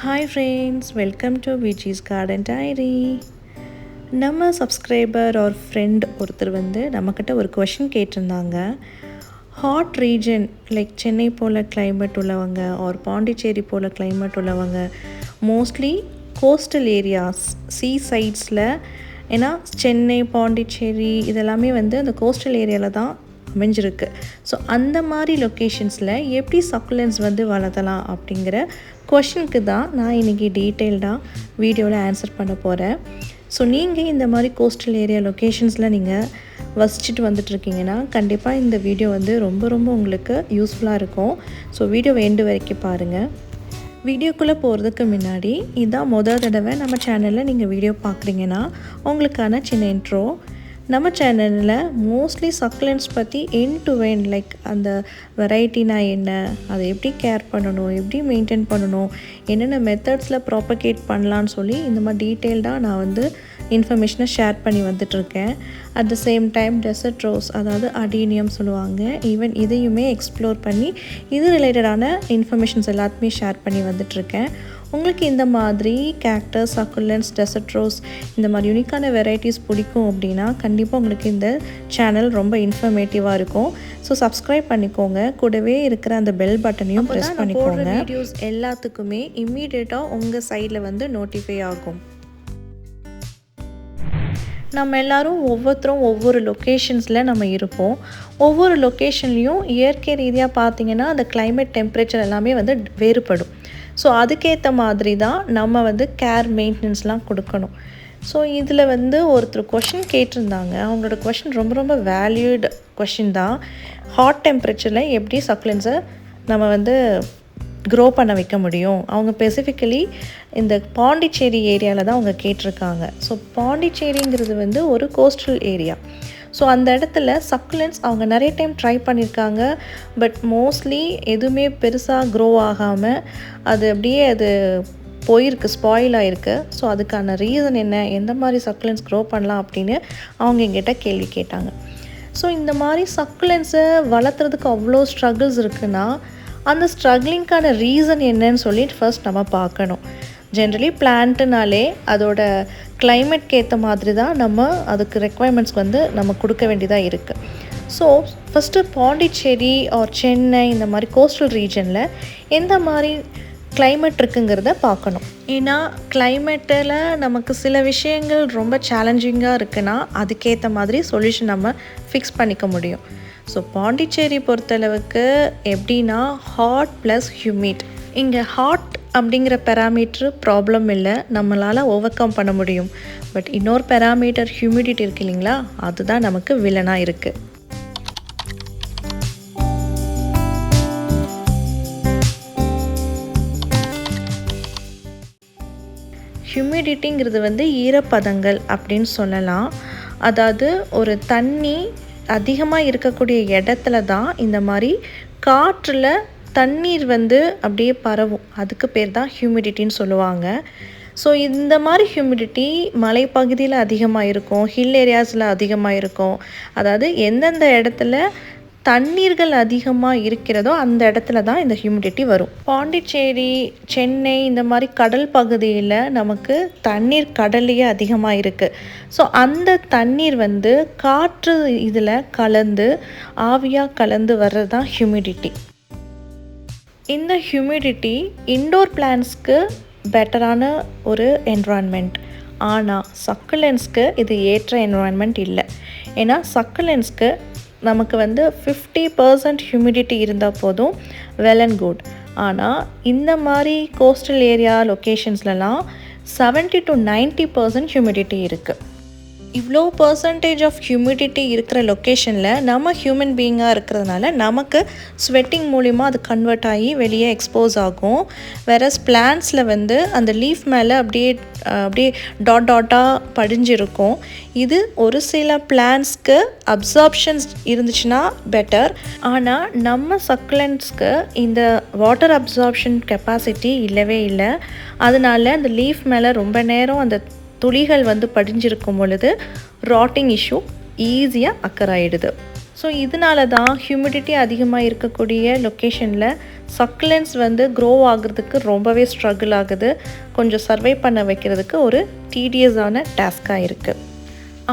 Hi friends, welcome to Viji's garden diary. நம்ம subscriber ஒரு friend ஒருத்தர் நம்மக்கிட்ட ஒரு கொஷின் கேட்டிருந்தாங்க. ஹாட் ரீஜன் லைக் சென்னை போல் கிளைமேட் உள்ளவங்க ஒரு பாண்டிச்சேரி போல் கிளைமேட் உள்ளவங்க மோஸ்ட்லி கோஸ்டல் ஏரியாஸ் சீ சைட்ஸில், ஏன்னா சென்னை பாண்டிச்சேரி இதெல்லாமே அந்த கோஸ்டல் ஏரியாவில் தான் அமைஞ்சிருக்கு. ஸோ அந்த மாதிரி லொக்கேஷன்ஸில் எப்படி சக்குலன்ஸ் வளர்த்தலாம் அப்படிங்கிற கொஷனுக்கு தான் நான் இன்றைக்கி டீட்டெயில்டாக வீடியோவில் ஆன்சர் பண்ண போகிறேன். ஸோ நீங்கள் இந்த மாதிரி கோஸ்டல் ஏரியா லொக்கேஷன்ஸில் நீங்கள் வசிச்சுட்டு வந்துட்டுருக்கீங்கன்னா கண்டிப்பாக இந்த வீடியோ ரொம்ப ரொம்ப உங்களுக்கு யூஸ்ஃபுல்லாக இருக்கும். ஸோ வீடியோவை எண்டு வரைக்கும் பாருங்கள். வீடியோக்குள்ளே போகிறதுக்கு முன்னாடி இதான் முதல் தடவை நம்ம சேனலில் நீங்கள் வீடியோ பார்க்குறீங்கன்னா உங்களுக்கான சின்ன இன்ட்ரோ. நம்ம சேனலில் மோஸ்ட்லி சக்குலன்ஸ் பற்றி எண்ட் டு எண்ட் லைக் அந்த வெரைட்டினா என்ன, அதை எப்படி கேர் பண்ணணும், எப்படி மெயின்டைன் பண்ணணும், என்னென்ன மெத்தட்ஸில் ப்ராப்பகேட் பண்ணலான்னு சொல்லி இந்த மாதிரி டீட்டெயில்டாக நான் இன்ஃபர்மேஷனை ஷேர் பண்ணி வந்துட்டுருக்கேன். At the same time desert rose, அதாவது அடீனியம் சொல்லுவாங்க, ஈவன் இதையுமே எக்ஸ்ப்ளோர் பண்ணி இது ரிலேட்டடான இன்ஃபர்மேஷன்ஸ் எல்லாத்தையுமே ஷேர் பண்ணி வந்துட்டுருக்கேன். உங்களுக்கு இந்த மாதிரி கேக்டஸ், சக்குலன்ஸ், டெசர்ட் ரோஸ் இந்த மாதிரி யூனிக்கான வெரைட்டிஸ் பிடிக்கும் அப்படின்னா கண்டிப்பாக உங்களுக்கு இந்த சேனல் ரொம்ப இன்ஃபர்மேட்டிவாக இருக்கும். ஸோ சப்ஸ்கிரைப் பண்ணிக்கோங்க, கூடவே இருக்கிற அந்த பெல் பட்டனையும் ப்ரெஸ் பண்ணிக்கோங்க. வீடியோஸ் எல்லாத்துக்குமே இம்மீடியட்டாக உங்கள் சைடில் நோட்டிஃபை ஆகும். நம்ம எல்லோரும் ஒவ்வொருத்தரும் ஒவ்வொரு லொக்கேஷன்ஸில் நம்ம இருப்போம். ஒவ்வொரு லொக்கேஷன்லேயும் இயற்கை ரீதியாக பார்த்திங்கன்னா அந்த கிளைமேட் டெம்பரேச்சர் எல்லாமே வேறுபடும். ஸோ அதுக்கேற்ற மாதிரி தான் நம்ம கேர் மெயின்டெனன்ஸ்லாம் கொடுக்கணும். ஸோ இதில் ஒருத்தர் கொஷின் கேட்டிருந்தாங்க. அவங்களோட கொஷின் ரொம்ப ரொம்ப வேல்யூடு கொஷின் தான். ஹாட் டெம்பரேச்சரில் எப்படி சக்குலன்ஸை நம்ம க்ரோ பண்ண வைக்க முடியும். அவங்க ஸ்பெசிஃபிக்கலி இந்த பாண்டிச்சேரி ஏரியாவில் தான் அவங்க கேட்டிருக்காங்க. ஸோ பாண்டிச்சேரிங்கிறது ஒரு கோஸ்டல் ஏரியா. ஸோ அந்த இடத்துல சக்குலன்ஸ் அவங்க நிறைய டைம் ட்ரை பண்ணியிருக்காங்க. பட் மோஸ்ட்லி எதுவுமே பெருசாக க்ரோ ஆகாமல் அது போயிருக்கு, ஸ்பாயில் ஆகிருக்கு. ஸோ அதுக்கான ரீசன் என்ன, எந்த மாதிரி சக்குலன்ஸ் க்ரோ பண்ணலாம் அப்படின்னு அவங்க எங்கிட்ட கேள்வி கேட்டாங்க. ஸோ இந்த மாதிரி சக்குலன்ஸை வளர்த்துறதுக்கு அவ்வளோ ஸ்ட்ரகிள்ஸ் இருக்குன்னா அந்த ஸ்ட்ரகிளிங்க்கான ரீசன் என்னன்னு சொல்லிட்டு ஃபர்ஸ்ட் நம்ம பார்க்கணும். ஜென்ரலி பிளான்ட்டுனாலே அதோட கிளைமேட்க்கு ஏற்ற மாதிரி தான் நம்ம அதுக்கு ரெக்குவயர்மெண்ட்ஸ் நம்ம கொடுக்க வேண்டியதாக இருக்குது. So first Pondicherry or Chennai இந்த மாதிரி கோஸ்டல் ரீஜனில் எந்த மாதிரி கிளைமேட் இருக்குங்கிறத பார்க்கணும். ஏன்னா கிளைமேட்டில் நமக்கு சில விஷயங்கள் ரொம்ப சேலஞ்சிங்காக இருக்குன்னா அதுக்கேற்ற மாதிரி சொல்யூஷன் நம்ம ஃபிக்ஸ் பண்ணிக்க முடியும். ஸோ பாண்டிச்சேரி பொறுத்தளவுக்கு எப்படின்னா ஹாட் ப்ளஸ் ஹியூமிட். இங்கே ஹாட் அப்படிங்கிற பேராமீட்டர் ப்ராப்ளம் இல்லை, நம்மளால் ஓவர் கம் பண்ண முடியும். பட் இன்னொரு பேராமீட்டர் ஹியூமிடிட்டி இருக்குது இல்லைங்களா, அதுதான் நமக்கு வில்லனாக இருக்குது. ஹியூமிடிட்டிங்கிறது ஈரப்பதங்கள் அப்படின்னு சொல்லலாம். அதாவது ஒரு தண்ணி அதிகமாக இருக்கக்கூடிய இடத்துல தான் இந்த மாதிரி காற்றில் தண்ணீர் அப்படியே பரவும். அதுக்கு பேர் தான் ஹியூமிடிட்டின்னு சொல்லுவாங்க. ஸோ இந்த மாதிரி ஹியூமிடிட்டி மலைப்பகுதியில் அதிகமாக இருக்கும், ஹில் ஏரியாஸில் அதிகமாக இருக்கும். அதாவது எந்தெந்த இடத்துல தண்ணீர்கள் அதிகமாக இருக்கிறதோ அந்த இடத்துல தான் இந்த ஹியூமிடிட்டி வரும். பாண்டிச்சேரி, சென்னை இந்த மாதிரி கடல் பகுதியில் நமக்கு தண்ணீர் கடல்லையே அதிகமாக இருக்குது. ஸோ அந்த தண்ணீர் காற்று இதில் கலந்து ஆவியாக கலந்து வர்றது தான் ஹியூமிடிட்டி. இந்த ஹியூமிடிட்டி இன்டோர் பிளான்ட்ஸ்க்கு பெட்டரான ஒரு என்விரான்மெண்ட். ஆனால் சக்குலன்ஸ்க்கு இது ஏற்ற என்விரான்மெண்ட் இல்லை. ஏன்னா சக்குலன்ஸ்க்கு நமக்கு 50% ஹியூமிடிட்டி இருந்தால் போதும், வெல் அண்ட் குட். ஆனால் இந்த மாதிரி கோஸ்டல் ஏரியா லொக்கேஷன்ஸ்லலாம் 70 to 90% ஹியூமிடிட்டி இருக்குது. இவ்வளோ பர்சன்டேஜ் ஆஃப் ஹியூமிடிட்டி இருக்கிற லொக்கேஷனில் நம்ம ஹியூமன் பீயிங்காக இருக்கிறதுனால நமக்கு ஸ்வெட்டிங் மூலிமா அது கன்வெர்ட் ஆகி வெளியே எக்ஸ்போஸ் ஆகும். வேறஸ் பிளான்ட்ஸில் அந்த லீஃப் மேலே அப்படியே டாட்டாக படிஞ்சிருக்கும். இது ஒரு சில பிளான்ட்ஸ்க்கு அப்சார்ப்ஷன்ஸ் இருந்துச்சுன்னா பெட்டர். ஆனால் நம்ம சக்குலன்ட்ஸ்க்கு இந்த வாட்டர் அப்சார்ப்ஷன் கெப்பாசிட்டி இல்லவே இல்லை. அதனால அந்த லீஃப் மேலே ரொம்ப நேரம் அந்த துளிகள் படிஞ்சிருக்கும் பொழுது ராட்டிங் இஷ்யூ ஈஸியாக அக்கர் ஆகிடுது. ஸோ இதனால தான் ஹியூமிடிட்டி அதிகமாக இருக்கக்கூடிய லொக்கேஷனில் சக்குலன்ஸ் வந்து க்ரோ ஆகிறதுக்கு ரொம்பவே ஸ்ட்ரகிள் ஆகுது. கொஞ்சம் சர்வை பண்ண வைக்கிறதுக்கு ஒரு டீடியஸான டாஸ்க்காக இருக்குது.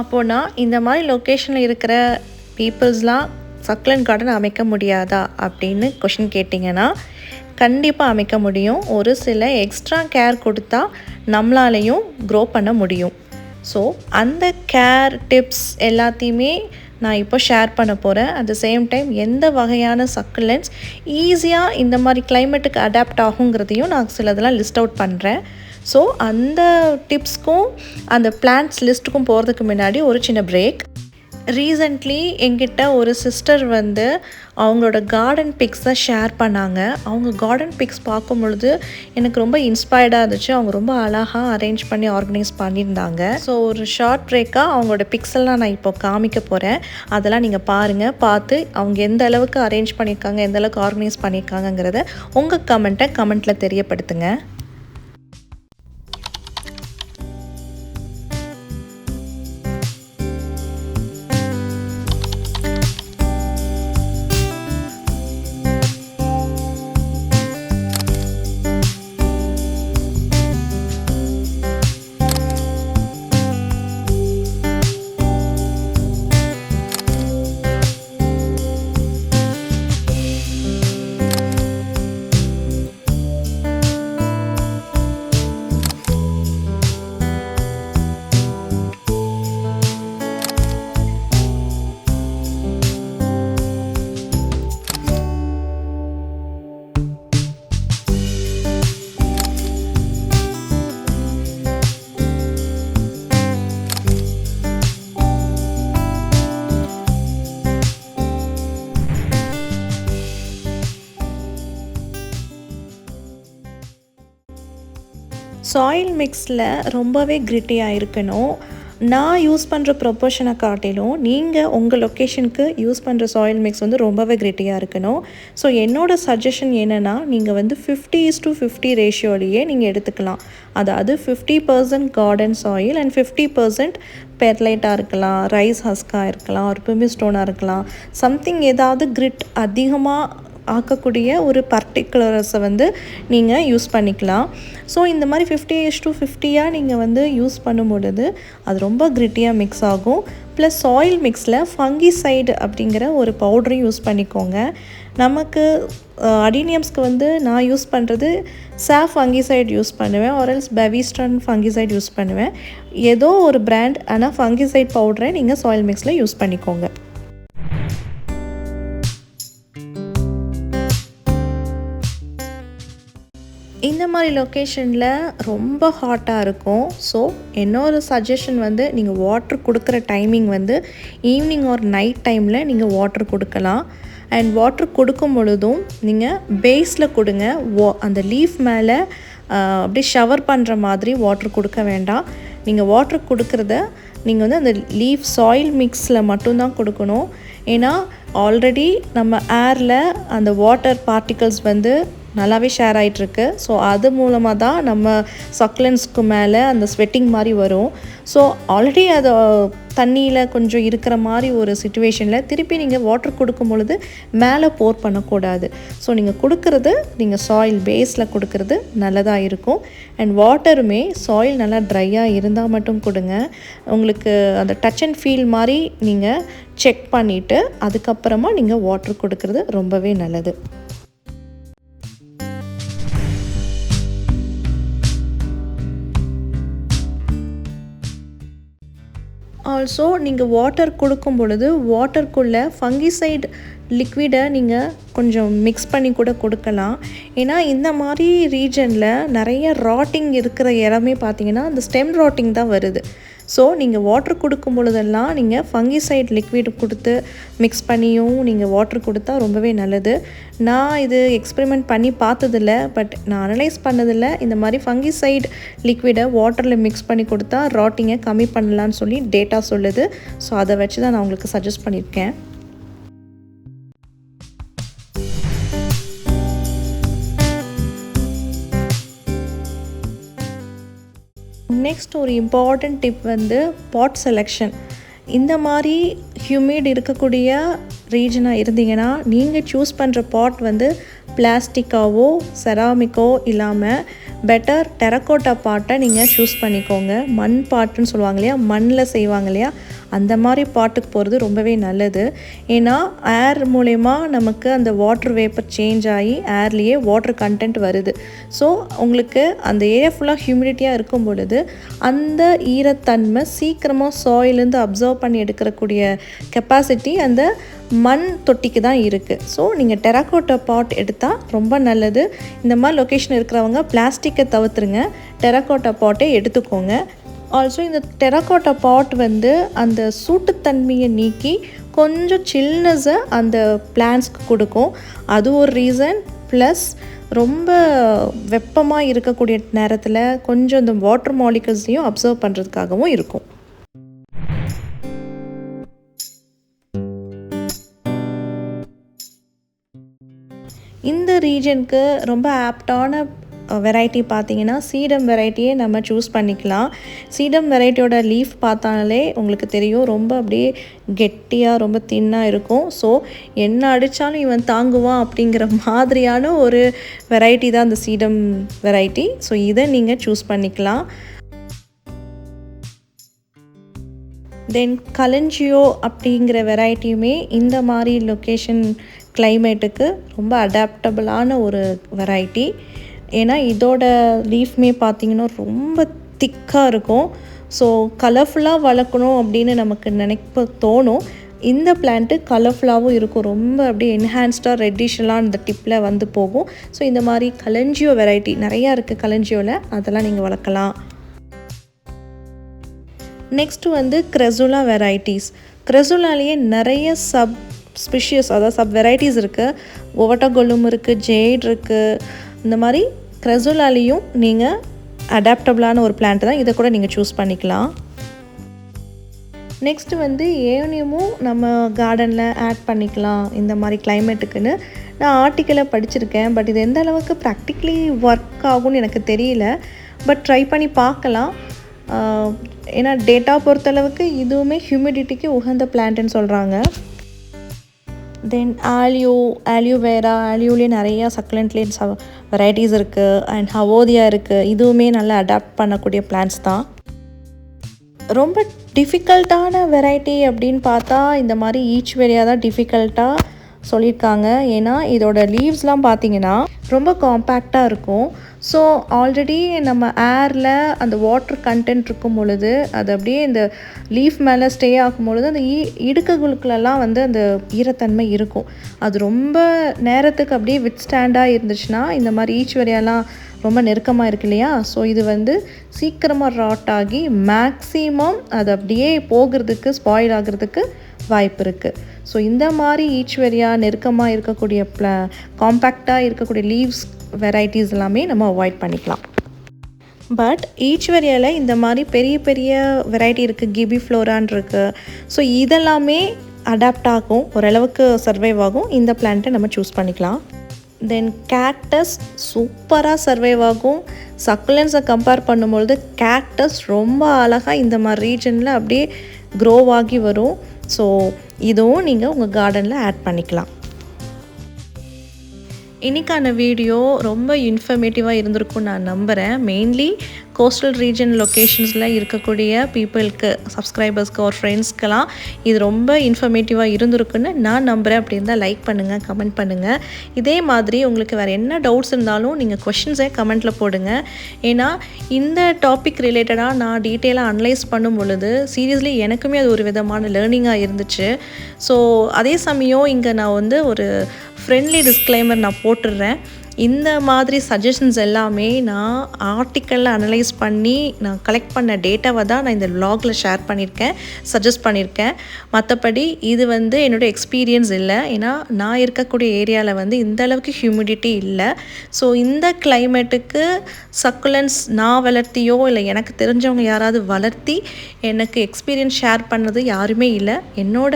அப்போது நான் இந்த மாதிரி லொக்கேஷனில் இருக்கிற பீப்புள்ஸ்லாம் சக்குலன்ட் கார்டன் அமைக்க முடியாதா அப்படின்னு கொஷின் கேட்டிங்கன்னா கண்டிப்பாக அமைக்க முடியும். ஒரு சில எக்ஸ்ட்ரா கேர் கொடுத்தா நம்மளாலையும் க்ரோ பண்ண முடியும். ஸோ அந்த கேர் டிப்ஸ் எல்லாத்தையுமே நான் இப்போ ஷேர் பண்ண போகிறேன். அட் த சேம் டைம் எந்த வகையான சக்குலன்ஸ் ஈஸியாக இந்த மாதிரி கிளைமேட்டுக்கு அடாப்ட் ஆகுங்கிறதையும் நான் சிலதெல்லாம் லிஸ்ட் அவுட் பண்ணுறேன். ஸோ அந்த டிப்ஸ்க்கும் அந்த பிளான்ட்ஸ் லிஸ்ட்டுக்கும் போகிறதுக்கு முன்னாடி ஒரு சின்ன பிரேக். ரீசெண்ட்லி என்கிட்ட ஒரு சிஸ்டர் வந்து அவங்களோட கார்டன் பிக்ஸை ஷேர் பண்ணாங்க. அவங்க கார்டன் பிக்ஸ் பார்க்கும் பொழுது எனக்கு ரொம்ப இன்ஸ்பயர்டாக இருந்துச்சு. அவங்க ரொம்ப அழகாக அரேஞ்ச் பண்ணி ஆர்கனைஸ் பண்ணியிருந்தாங்க. ஸோ ஒரு ஷார்ட் பிரேக்காக அவங்களோட பிக்ஸெல்லாம் நான் இப்போ காமிக்க போகிறேன். அதெல்லாம் நீங்கள் பாருங்கள். பார்த்து அவங்க எந்த அளவுக்கு அரேஞ்ச் பண்ணியிருக்காங்க, எந்த அளவுக்கு ஆர்கனைஸ் பண்ணியிருக்காங்கங்கிறத உங்கள் கமெண்ட்டில் தெரியப்படுத்துங்க. சாயில் மிக்ஸில் ரொம்பவே கிரிட்டியாக இருக்கணும். நான் யூஸ் பண்ணுற ப்ரொப்போர்ஷனை காட்டிலும் நீங்கள் உங்கள் லொக்கேஷனுக்கு யூஸ் பண்ணுற சாயில் மிக்ஸ் வந்து ரொம்பவே கிரிட்டியாக இருக்கணும். ஸோ என்னோடய சஜஷன் என்னென்னா, நீங்கள் வந்து 50:50 ரேஷியோலையே நீங்கள் எடுத்துக்கலாம். அதாவது 50% கார்டன் சாயில் அண்ட் 50% பெர்லைட்டாக இருக்கலாம், ரைஸ் ஹஸ்காக இருக்கலாம், ஒரு பிமி ஸ்டோனாக இருக்கலாம். சம்திங் ஏதாவது கிரிட் அதிகமாக ஆக்கக்கூடிய ஒரு பர்டிகுலர்ஸை வந்து நீங்கள் யூஸ் பண்ணிக்கலாம். ஸோ இந்த மாதிரி 50:50 நீங்கள் வந்து யூஸ் பண்ணும் பொழுது அது ரொம்ப கிரிட்டியாக மிக்ஸ் ஆகும். ப்ளஸ் சாயில் மிக்ஸில் ஃபங்கிசைடு அப்படிங்கிற ஒரு பவுடரையும் யூஸ் பண்ணிக்கோங்க. நமக்கு அடீனியம்ஸ்க்கு வந்து நான் யூஸ் பண்ணுறது சாஃப் ஃபங்கிசைடு யூஸ் பண்ணுவேன், ஆர்எல்ஸ் பெவிஸ்டன் ஃபங்கிசைடு யூஸ் பண்ணுவேன். ஏதோ ஒரு பிராண்ட், ஆனால் ஃபங்கிசைட் பவுடரை நீங்கள் சாயில் மிக்ஸில் யூஸ் பண்ணிக்கோங்க. இந்த மாதிரி லொக்கேஷனில் ரொம்ப ஹாட்டாக இருக்கும். ஸோ என்னோட சஜஷன் வந்து நீங்கள் வாட்ரு கொடுக்குற டைமிங் வந்து ஈவினிங் ஆர் நைட் டைமில் நீங்கள் வாட்ரு கொடுக்கலாம். அண்ட் வாட்ரு கொடுக்கும் பொழுதும் நீங்கள் பேஸில் கொடுங்க. அந்த லீஃப் மேலே அப்படியே ஷவர் பண்ணுற மாதிரி வாட்ரு கொடுக்க வேண்டாம். நீங்கள் வாட்ரு கொடுக்குறத நீங்கள் வந்து அந்த லீஃப் சாயில் மிக்ஸில் மட்டும்தான் கொடுக்கணும். ஏன்னா ஆல்ரெடி நம்ம ஏரில் அந்த வாட்டர் பார்ட்டிகல்ஸ் வந்து நல்லாவே ஷேர் ஆகிட்டுருக்கு. ஸோ அது மூலமாக தான் நம்ம சக்லன்ஸ்க்கு மேலே அந்த ஸ்வெட்டிங் மாதிரி வரும். ஸோ ஆல்ரெடி அதை தண்ணியில் கொஞ்சம் இருக்கிற மாதிரி ஒரு சிச்சுவேஷனில் திருப்பி நீங்கள் வாட்டர் கொடுக்கும் பொழுது மேலே போர் பண்ணக்கூடாது. ஸோ நீங்கள் கொடுக்குறது நீங்கள் சாயில் பேஸில் கொடுக்குறது நல்லதாக இருக்கும். அண்ட் வாட்டருமே சாயில் நல்லா ட்ரையாக இருந்தால் மட்டும் கொடுங்க. உங்களுக்கு அந்த டச் அண்ட் ஃபீல் மாதிரி நீங்கள் செக் பண்ணிவிட்டு அதுக்கப்புறமா நீங்கள் வாட்டர் கொடுக்குறது ரொம்பவே நல்லது. ஆல்சோ நீங்கள் வாட்டர் கொடுக்கும் பொழுது வாட்டருக்குள்ளே ஃபங்கிசைடு லிக்விடை நீங்கள் கொஞ்சம் மிக்ஸ் பண்ணி கூட கொடுக்கலாம். ஏன்னா இந்த மாதிரி ரீஜனில் நிறைய ராட்டிங் இருக்கிற இடமே பார்த்திங்கன்னா அந்த ஸ்டெம் ராட்டிங் தான் வருது. ஸோ நீங்கள் வாட்டர் கொடுக்கும் பொழுதெல்லாம் நீங்கள் ஃபங்கிசைட் லிக்விட் கொடுத்து மிக்ஸ் பண்ணியும் நீங்கள் வாட்டர் கொடுத்தா ரொம்பவே நல்லது. நான் இது எக்ஸ்பெரிமெண்ட் பண்ணி பார்த்ததில்ல, பட் நான் அனலைஸ் பண்ணதில்லை. இந்த மாதிரி ஃபங்கிசைட் லிக்விடை வாட்டரில் மிக்ஸ் பண்ணி கொடுத்தா ராட்டிங்கை கம்மி பண்ணலான்னு சொல்லி டேட்டா சொல்லுது. ஸோ அதை வச்சு தான் நான் உங்களுக்கு சஜஸ்ட் பண்ணியிருக்கேன். நெக்ஸ்ட் ஒரு இம்பார்ட்டண்ட் டிப் வந்து பாட் செலெக்ஷன். இந்த மாதிரி ஹியூமிட் இருக்கக்கூடிய ரீஜனாக இருந்தீங்கன்னா நீங்கள் சூஸ் பண்ணுற பாட் வந்து பிளாஸ்டிக்காவோ செராமிக்கோ இல்லாமல் பெட்டர் டெரக்கோட்டா பாட்டை நீங்கள் சூஸ் பண்ணிக்கோங்க. மண் பாட்டுன்னு சொல்லுவாங்க இல்லையா, மண்ணில் செய்வாங்க இல்லையா, அந்த மாதிரி பாட்டுக்கு போகிறது ரொம்பவே நல்லது. ஏன்னா ஏர் மூலயமா நமக்கு அந்த வாட்டர் வேப்பர் சேஞ்ச் ஆகி ஏர்லேயே வாட்டர் கண்டென்ட் வருது. ஸோ உங்களுக்கு அந்த ஏரியா ஃபுல்லாக ஹியூமிடிட்டியாக இருக்கும் பொழுது அந்த ஈரத்தன்மை சீக்கிரமாக சாயிலேருந்து அப்சர்வ் பண்ணி எடுக்கக்கூடிய கெப்பாசிட்டி அந்த மண் தொட்டிக்கு தான் இருக்குது. ஸோ நீங்கள் டெராக்கோட்டா பாட் எடுத்தால் ரொம்ப நல்லது. இந்த மாதிரி லொக்கேஷன் இருக்கிறவங்க பிளாஸ்டிக்கை தவிர்த்துருங்க, டெராக்கோட்டா பாட்டை எடுத்துக்கோங்க. ஆல்சோ இந்த டெராக்கோட்டா பாட் வந்து அந்த சூட்டுத்தன்மையை நீக்கி கொஞ்சம் சில்னஸை அந்த பிளான்ஸ்க்கு கொடுக்கும். அது ஒரு ரீசன். ப்ளஸ் ரொம்ப வெப்பமாக இருக்கக்கூடிய நேரத்தில் கொஞ்சம் இந்த வாட்டர் மாலிகல்ஸையும் அப்சர்வ் பண்ணுறதுக்காகவும் இருக்கும். இந்த ரீஜனுக்கு ரொம்ப ஆப்டான வெரைட்டி பார்த்திங்கன்னா சீடம் வெரைட்டியே நம்ம சூஸ் பண்ணிக்கலாம். சீடம் வெரைட்டியோட லீஃப் பார்த்தாலே உங்களுக்கு தெரியும், ரொம்ப அப்படியே கெட்டியாக ரொம்ப தின்னாக இருக்கும். ஸோ என்ன அடித்தாலும் இவன் தாங்குவான் அப்படிங்கிற மாதிரியான ஒரு வெரைட்டி தான் அந்த சீடம் வெரைட்டி. ஸோ இதை நீங்கள் சூஸ் பண்ணிக்கலாம். தென் கலஞ்சியோ அப்படிங்கிற வெரைட்டியுமே இந்த மாதிரி லொக்கேஷன் கிளைமேட்டுக்கு ரொம்ப அடாப்டபிளான ஒரு வெரைட்டி. ஏன்னா இதோட லீஃப்மே பார்த்திங்கன்னா ரொம்ப திக்காக இருக்கும். ஸோ கலர்ஃபுல்லாக வளர்க்கணும் அப்படின்னு நமக்கு நினைப்ப தோணும். இந்த பிளான்ட்டு கலர்ஃபுல்லாகவும் இருக்கும், ரொம்ப அப்படியே என்ஹான்ஸ்டாக ரெட்டிஷ்லாம் இந்த டிப்பில் வந்து போகும். ஸோ இந்த மாதிரி கலஞ்சியோ வெரைட்டி நிறையா இருக்குது கலஞ்சியோவில், அதெல்லாம் நீங்கள் வளர்க்கலாம். நெக்ஸ்ட்டு வந்து க்ரெசுலா வெரைட்டிஸ். க்ரெசுலாலேயே நிறைய சப் ஸ்பீஷியஸ், அதாவது சப் வெரைட்டிஸ் இருக்குது. ஒவட்டகொல்லும் இருக்குது, ஜேட் இருக்குது. இந்த மாதிரி க்ரெசுலாலேயும் நீங்கள் அடாப்டபிளான ஒரு பிளான்ட் தான், இதை கூட நீங்கள் சூஸ் பண்ணிக்கலாம். நெக்ஸ்ட்டு வந்து ஏனியமும் நம்ம கார்டனில் ஆட் பண்ணிக்கலாம் இந்த மாதிரி கிளைமேட்டுக்குன்னு. நான் ஆர்டிக்கலை படிச்சிருக்கேன், பட் இது எந்த அளவுக்கு ப்ராக்டிக்கலி ஒர்க் ஆகும்னு எனக்கு தெரியல. பட் ட்ரை பண்ணி பார்க்கலாம். ஏன்னா டேட்டா பொறுத்தளவுக்கு இதுவுமே ஹியூமிடிட்டிக்கு உகந்த பிளான்ட்டுன்னு சொல்கிறாங்க. தென் ஆலியோவேரா, ஆலியோலேயே நிறையா சக்குலண்ட்லேயே வெரைட்டிஸ் இருக்குது. அண்ட் ஹவோதியா இருக்குது. இதுவுமே நல்லா அடாப்ட் பண்ணக்கூடிய பிளான்ட்ஸ் தான். ரொம்ப டிஃபிகல்ட்டான வெரைட்டி அப்படின்னு பார்த்தா இந்த மாதிரி ஈச்வெரியா தான் டிஃபிகல்ட்டாக சொல்லியிருக்காங்க. ஏன்னா இதோட லீவ்ஸ்லாம் பார்த்திங்கன்னா ரொம்ப காம்பேக்டாக இருக்கும். ஸோ ஆல்ரெடி நம்ம ஏரில் அந்த வாட்டர் கண்டென்ட் இருக்கும் பொழுது அது அப்படியே இந்த லீஃப் மேலே ஸ்டே ஆகும் பொழுது அந்த இடுக்குகளுக்குலலாம் வந்து அந்த ஈரத்தன்மை இருக்கும். அது ரொம்ப நேரத்துக்கு அப்படியே வித் ஸ்டாண்டாக இருந்துச்சுன்னா இந்த மாதிரி ஈச்வெரியாலாம் ரொம்ப நெருக்கமாக இருக்கு இல்லையா, ஸோ இது வந்து சீக்கிரமாக ராட் ஆகி மேக்ஸிமம் அது அப்படியே போகிறதுக்கு ஸ்பாயில் ஆகிறதுக்கு வாய்ப்பு இருக்குது. ஸோ இந்த மாதிரி ஈச்வெரியா நெருக்கமாக இருக்கக்கூடிய காம்பேக்டாக இருக்கக்கூடிய லீவ்ஸ் வெரைட்டிஸ் எல்லாமே நம்ம அவாய்ட் பண்ணிக்கலாம். பட் ஈச்வெரியாவில் இந்த மாதிரி பெரிய பெரிய வெரைட்டி இருக்குது, கிபி ஃப்ளோரான் இருக்குது. ஸோ இதெல்லாமே அடாப்ட் ஆகும், ஓரளவுக்கு சர்வைவ் ஆகும். இந்த பிளான்ட்டை நம்ம சூஸ் பண்ணிக்கலாம். தென் கேக்டஸ் சூப்பராக சர்வைவ் ஆகும். சக்குலன்ஸை கம்பேர் பண்ணும்பொழுது கேக்டஸ் ரொம்ப அழகாக இந்த மாதிரி ரீஜனில் அப்படியே க்ரோவ் ஆகி வரும். ஸோ இதுவும் நீங்கள் உங்கள் கார்டனில் ஆட் பண்ணிக்கலாம். இன்றைக்கான வீடியோ ரொம்ப இன்ஃபர்மேட்டிவாக இருந்திருக்கும்னு நான் நம்புகிறேன். மெயின்லி கோஸ்டல் ரீஜன் லொக்கேஷன்ஸில் இருக்கக்கூடிய பீப்புளுக்கு, சப்ஸ்கிரைபர்ஸ்க்கு ஒரு ஃப்ரெண்ட்ஸ்க்கெல்லாம் இது ரொம்ப இன்ஃபர்மேட்டிவாக இருந்திருக்குன்னு நான் நம்புகிறேன். அப்படி இருந்தால் லைக் பண்ணுங்கள், கமெண்ட் பண்ணுங்கள். இதே மாதிரி உங்களுக்கு வேறு என்ன டவுட்ஸ் இருந்தாலும் நீங்கள் கொஷின்ஸை கமெண்ட்டில் போடுங்க. ஏன்னா இந்த டாபிக் ரிலேட்டடாக நான் டீட்டெயிலாக அனலைஸ் பண்ணும் பொழுது சீரியஸ்லி எனக்குமே அது ஒரு விதமான லேர்னிங்காக இருந்துச்சு. ஸோ அதே சமயம் இங்கே நான் வந்து ஒரு ஃப்ரெண்ட்லி டிஸ்க்ளைமர் நான் போட்டுடுறேன். இந்த மாதிரி சஜஷன்ஸ் எல்லாமே நான் ஆர்டிக்கலில் அனலைஸ் பண்ணி நான் கலெக்ட் பண்ண டேட்டாவை தான் நான் இந்த vlogல ஷேர் பண்ணியிருக்கேன், சஜஸ்ட் பண்ணியிருக்கேன். மற்றபடி இது வந்து என்னோடய எக்ஸ்பீரியன்ஸ் இல்லை. ஏன்னா நான் இருக்கக்கூடிய ஏரியாவில் வந்து இந்த அளவுக்கு ஹியூமிடிட்டி இல்லை. ஸோ இந்த கிளைமேட்டுக்கு சக்குலன்ஸ் நான் வளர்த்தியோ இல்லை எனக்கு தெரிஞ்சவங்க யாராவது வளர்த்தி எனக்கு எக்ஸ்பீரியன்ஸ் ஷேர் பண்ணது யாருமே இல்லை. என்னோட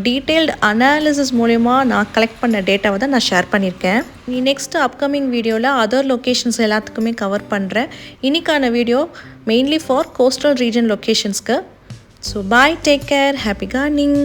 டீட்டெயில்டு அனாலிசிஸ் மூலமா நான் கலெக்ட் பண்ண டேட்டாவை தான் நான் ஷேர் பண்ணியிருக்கேன். நெக்ஸ்ட் அப்கமிங் வீடியோவில் அதர் லொக்கேஷன்ஸ் எல்லாத்துக்குமே கவர் பண்ணுறேன். இன்னைக்கான video mainly for coastal region லொக்கேஷன்ஸ்க்கு. So bye, take care, happy gardening.